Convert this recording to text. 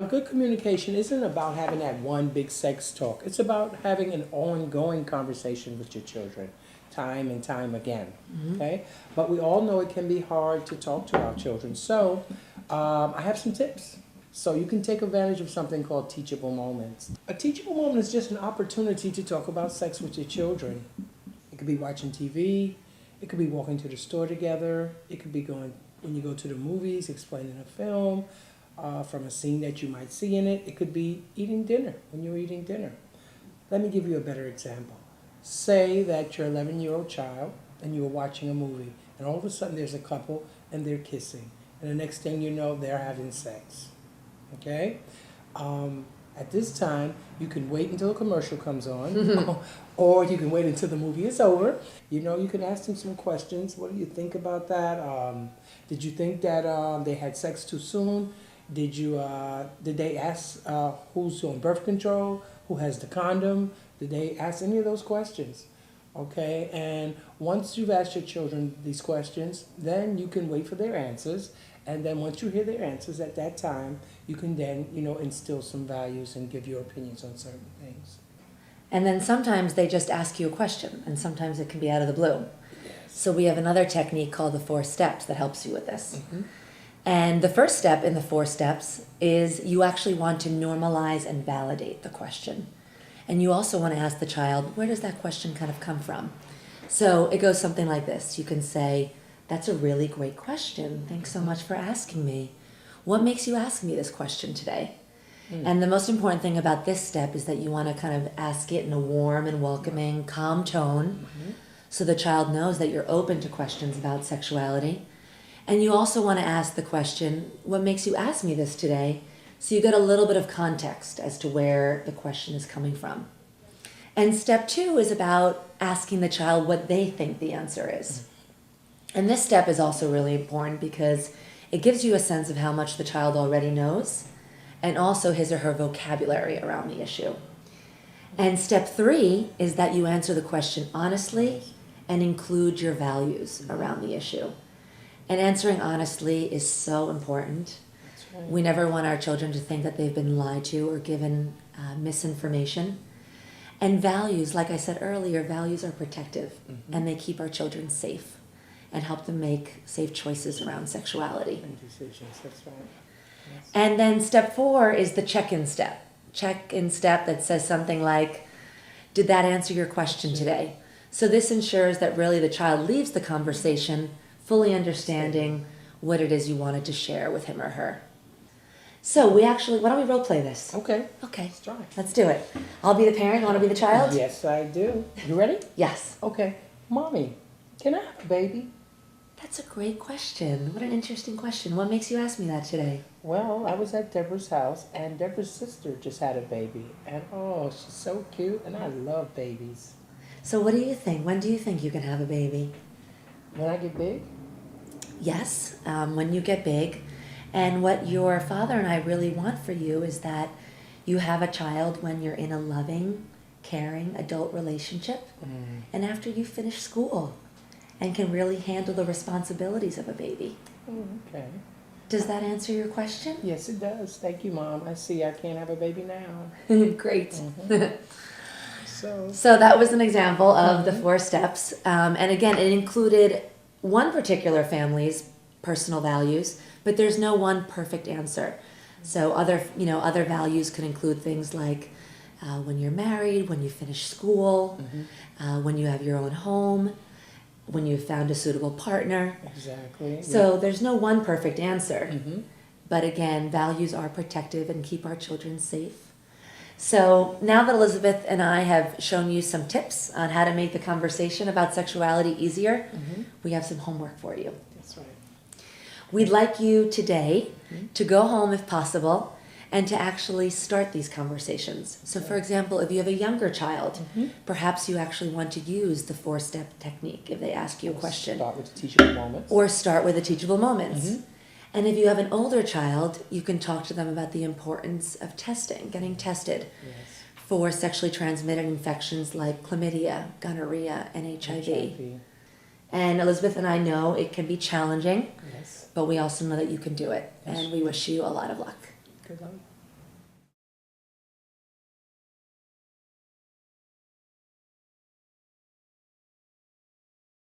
Good communication isn't about having that one big sex talk. It's about having an ongoing conversation with your children, time and time again. Okay? But we all know it can be hard to talk to our children. So I have some tips. So you can take advantage of something called teachable moments. A teachable moment is just an opportunity to talk about sex with your children. It could be watching TV. It could be walking to the store together. It could be going, when you go to the movies, explaining a film. From a scene that you might see in it. It could be eating dinner, when you're eating dinner. Let me give you a better example. Say that you're an 11-year-old child and you're watching a movie, and all of a sudden there's a couple and they're kissing, and the next thing you know, they're having sex. Okay? At this time, you can wait until a commercial comes on, or you can wait until the movie is over. You know, you can ask them some questions. What do you think about that? Did you think that they had sex too soon? Did they ask who's on birth control? Who has the condom? Did they ask any of those questions? Okay, and once you've asked your children these questions, then you can wait for their answers. And then once you hear their answers at that time, you can then, instill some values and give your opinions on certain things. And then sometimes they just ask you a question, and sometimes it can be out of the blue. Yes. So we have another technique called the 4 steps that helps you with this. Mm-hmm. And the first step in the 4 steps is you actually want to normalize and validate the question. And you also want to ask the child, where does that question kind of come from? So it goes something like this. You can say, that's a really great question. Thanks so much for asking me. What makes you ask me this question today? And the most important thing about this step is that you want to kind of ask it in a warm and welcoming, calm tone, so the child knows that you're open to questions about sexuality. And you also want to ask the question, what makes you ask me this today? So you get a little bit of context as to where the question is coming from. And step 2 is about asking the child what they think the answer is. And this step is also really important because it gives you a sense of how much the child already knows and also his or her vocabulary around the issue. And step 3 is that you answer the question honestly and include your values around the issue. And answering honestly is so important. Right. We never want our children to think that they've been lied to or given misinformation. And values, like I said earlier, values are protective, and they keep our children safe and help them make safe choices around sexuality. And decisions, that's right. Yes. And then step 4 is the check-in step. Check-in step that says something like, did that answer your question today? So this ensures that really the child leaves the conversation fully understanding what it is you wanted to share with him or her. So why don't we role play this? Okay. Okay, Let's try. let's do it. I'll be the parent, you want to be the child? Yes, I do. You ready? Yes. Okay. Mommy, can I have a baby? That's a great question. What an interesting question. What makes you ask me that today? Well, I was at Deborah's house, and Deborah's sister just had a baby. And oh, she's so cute, and I love babies. So what do you think? When do you think you can have a baby? When I get big? Yes, when you get big. And what your father and I really want for you is that you have a child when you're in a loving, caring adult relationship, and after you finish school and can really handle the responsibilities of a baby. Okay. Does that answer your question? Yes, it does. Thank you, Mom. I see I can't have a baby now. Great. So that was an example of the 4 steps. And again, it included one particular family's personal values, but there's no one perfect answer. So other values could include things like when you're married, when you finish school, when you have your own home, when you've found a suitable partner. Exactly. So there's no one perfect answer. But again, values are protective and keep our children safe. So now that Elizabeth and I have shown you some tips on how to make the conversation about sexuality easier, we have some homework for you. That's right. We'd like you today to go home if possible and to actually start these conversations. So for example, if you have a younger child, perhaps you actually want to use the 4-step technique if they ask you a question. Start with the teachable moments. Or start with the teachable moments. And if you have an older child, you can talk to them about the importance of testing, getting tested for sexually transmitted infections like chlamydia, gonorrhea, and HIV. And Elizabeth and I know it can be challenging, but we also know that you can do it. And we wish you a lot of luck. Good luck.